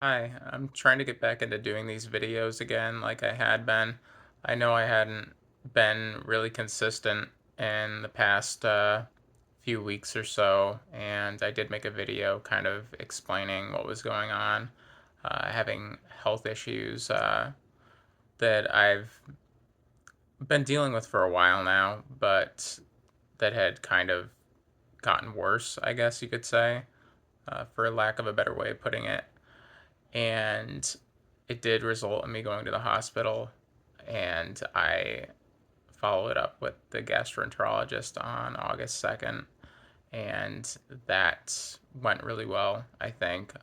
Hi, I'm trying to get back into doing these videos again like I had been. I know I hadn't been really consistent in the past few weeks or so, and I did make a video kind of explaining what was going on, having health issues that I've been dealing with for a while now, but that had kind of gotten worse, I guess you could say, for lack of a better way of putting it. And it did result in me going to the hospital, and I followed up with the gastroenterologist on August 2nd, and that went really well, I think.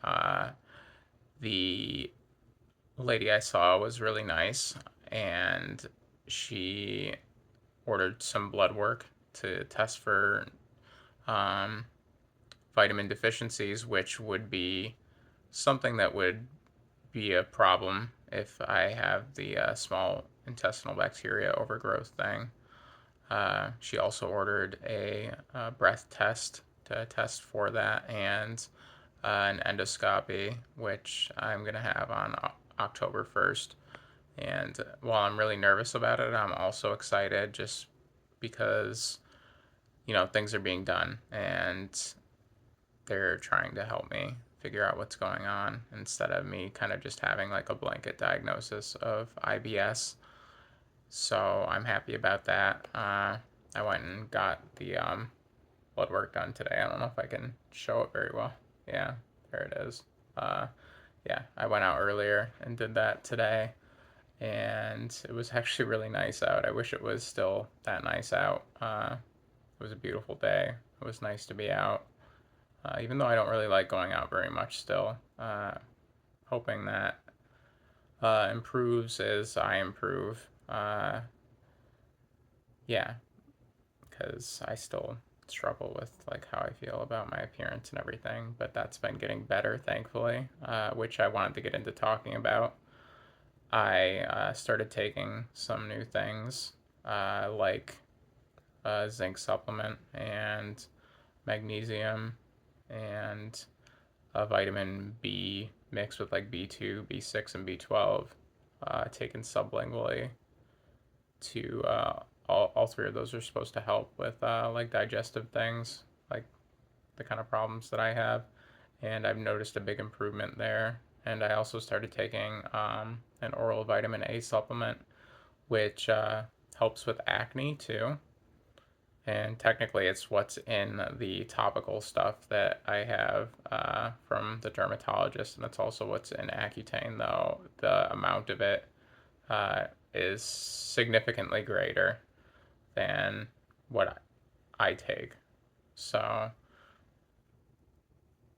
The lady I saw was really nice, and she ordered some blood work to test for um, vitamin deficiencies, which would be something that would be a problem if I have the small intestinal bacteria overgrowth thing. She also ordered a breath test to test for that and an endoscopy, which I'm going to have on October 1st. And while I'm really nervous about it, I'm also excited just because, things are being done and they're trying to help me figure out what's going on instead of me kind of just having like a blanket diagnosis of IBS. So I'm happy about that. I went and got the blood work done today. I don't know if I can show it very well. Yeah, there it is. Uh, yeah, I went out earlier and did that today, and it was actually really nice out. I wish it was still that nice out. It was a beautiful day. It was nice to be out. Even though I don't really like going out very much still. Hoping that improves as I improve. Yeah, because I still struggle with like how I feel about my appearance and everything, but that's been getting better, thankfully, which I wanted to get into talking about. I started taking some new things like a zinc supplement and magnesium and a vitamin B mixed with like B2, B6, and B12, taken sublingually to all three of those are supposed to help with like digestive things, like the kind of problems that I have. And I've noticed a big improvement there. And I also started taking an oral vitamin A supplement, which helps with acne too. And technically, it's what's in the topical stuff that I have from the dermatologist, and it's also what's in Accutane, though the amount of it is significantly greater than what I take. So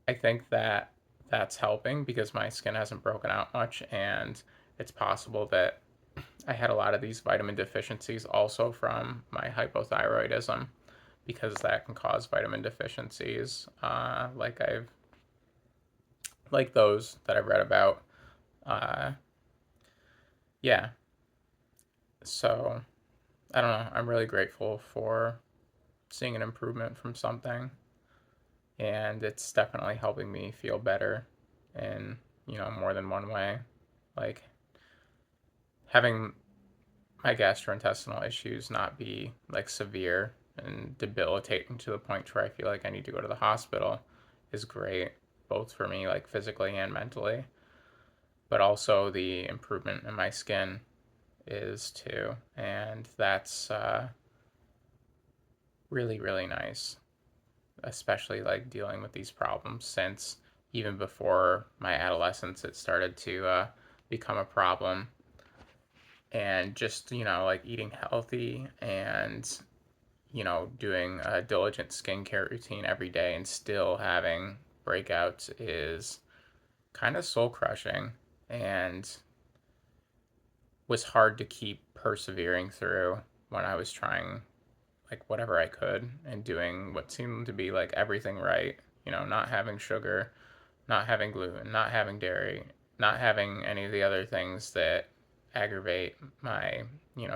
I think that that's helping because my skin hasn't broken out much, and it's possible that I had a lot of these vitamin deficiencies also from my hypothyroidism because that can cause vitamin deficiencies, like those that I've read about. Uh, yeah, so I don't know. I'm really grateful for seeing an improvement from something, and it's definitely helping me feel better in more than one way. Like having my gastrointestinal issues not be like severe and debilitating to the point where I feel like I need to go to the hospital is great, both for me, like physically and mentally. But also the improvement in my skin is too. And that's really, really nice, especially like dealing with these problems since even before my adolescence, it started to become a problem. And just, like eating healthy and doing a diligent skincare routine every day and still having breakouts is kind of soul crushing and was hard to keep persevering through when I was trying like whatever I could and doing what seemed to be like everything right. Not having sugar, not having gluten, not having dairy, not having any of the other things that aggravate my,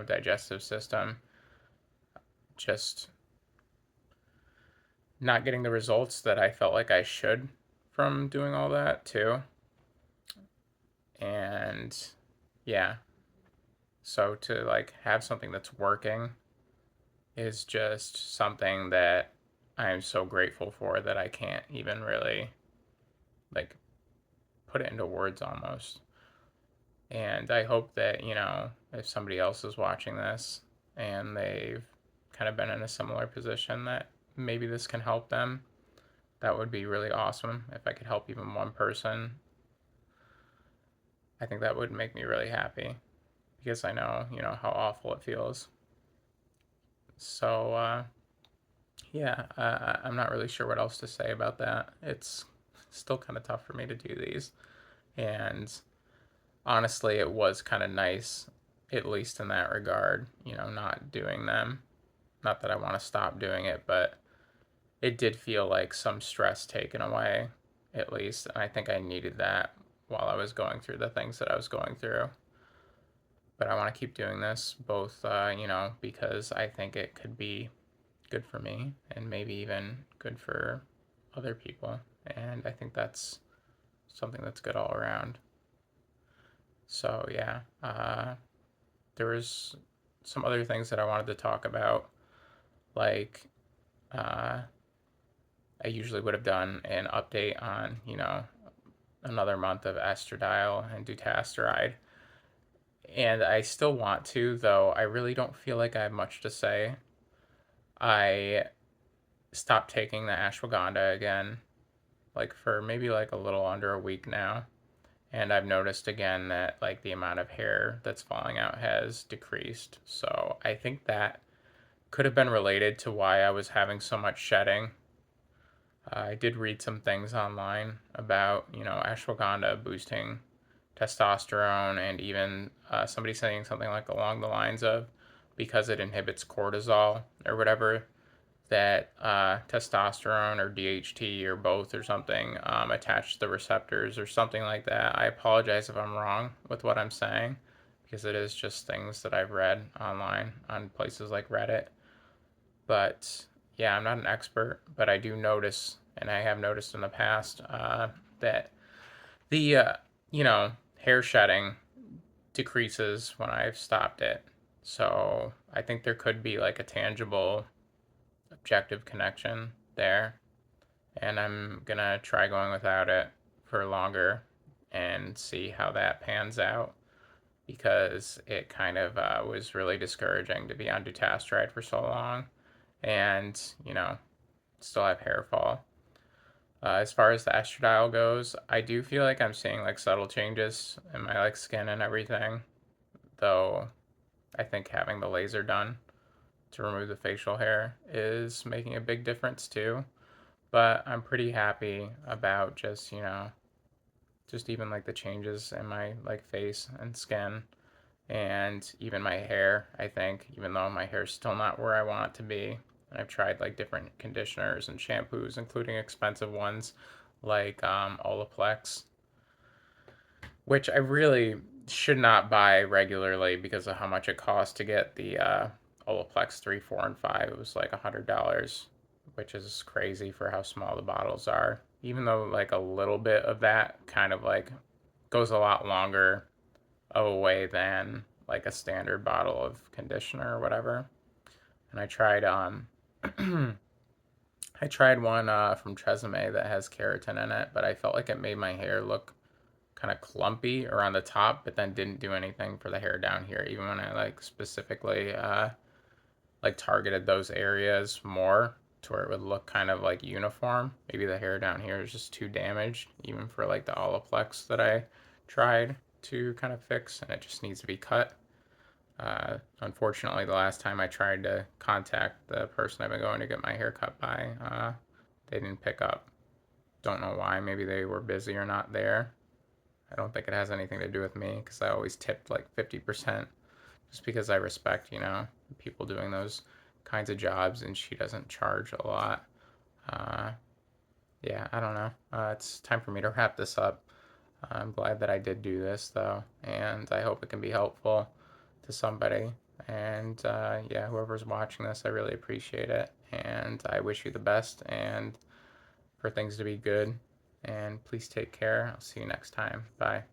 digestive system. Just not getting the results that I felt like I should from doing all that too. And yeah, so to like have something that's working is just something that I'm so grateful for that I can't even really like put it into words almost. And I hope that, if somebody else is watching this and they've kind of been in a similar position, that maybe this can help them. That would be really awesome. If I could help even one person, I think that would make me really happy because I know, how awful it feels. So, yeah, I'm not really sure what else to say about that. It's still kind of tough for me to do these. And honestly, it was kind of nice, at least in that regard, not doing them. Not that I want to stop doing it, but it did feel like some stress taken away, at least. And I think I needed that while I was going through the things that I was going through. But I want to keep doing this, both, because I think it could be good for me and maybe even good for other people. And I think that's something that's good all around. So, yeah, there was some other things that I wanted to talk about, like uh, I usually would have done an update on, another month of estradiol and dutasteride. And I still want to, though I really don't feel like I have much to say. I stopped taking the ashwagandha again, like for maybe like a little under a week now. And I've noticed again that like the amount of hair that's falling out has decreased. So I think that could have been related to why I was having so much shedding. I did read some things online about, ashwagandha boosting testosterone, and even somebody saying something like along the lines of because it inhibits cortisol or whatever, that testosterone or DHT or both or something attached to the receptors or something like that. I apologize if I'm wrong with what I'm saying because it is just things that I've read online on places like Reddit. But yeah, I'm not an expert, but I do notice, and I have noticed in the past, that the, hair shedding decreases when I've stopped it. So I think there could be like a tangible, objective connection there. And I'm gonna try going without it for longer and see how that pans out because it kind of was really discouraging to be on dutasteride for so long and, still have hair fall. As far as the estradiol goes, I do feel like I'm seeing like subtle changes in my like skin and everything, though I think having the laser done to remove the facial hair is making a big difference too. But I'm pretty happy about just, just even like the changes in my like face and skin and even my hair, I think, even though my hair's still not where I want it to be. And I've tried like different conditioners and shampoos, including expensive ones like Olaplex, which I really should not buy regularly because of how much it costs to get the Olaplex 3, 4, and 5. It was like $100, which is crazy for how small the bottles are. Even though like a little bit of that kind of like goes a lot longer of a way than like a standard bottle of conditioner or whatever. And I tried I tried one from Tresemme that has keratin in it, but I felt like it made my hair look kind of clumpy around the top, but then didn't do anything for the hair down here, even when I like specifically like targeted those areas more to where it would look kind of like uniform. Maybe the hair down here is just too damaged, even for like the Olaplex that I tried to kind of fix, and it just needs to be cut. Unfortunately, the last time I tried to contact the person I've been going to get my hair cut by, they didn't pick up. Don't know why. Maybe they were busy or not there. I don't think it has anything to do with me because I always tipped like 50% just because I respect, people doing those kinds of jobs, and she doesn't charge a lot. Uh, yeah, I don't know. It's time for me to wrap this up. I'm glad that I did do this though, and I hope it can be helpful to somebody. And yeah, whoever's watching this, I really appreciate it. And I wish you the best and for things to be good. And please take care. I'll see you next time. Bye.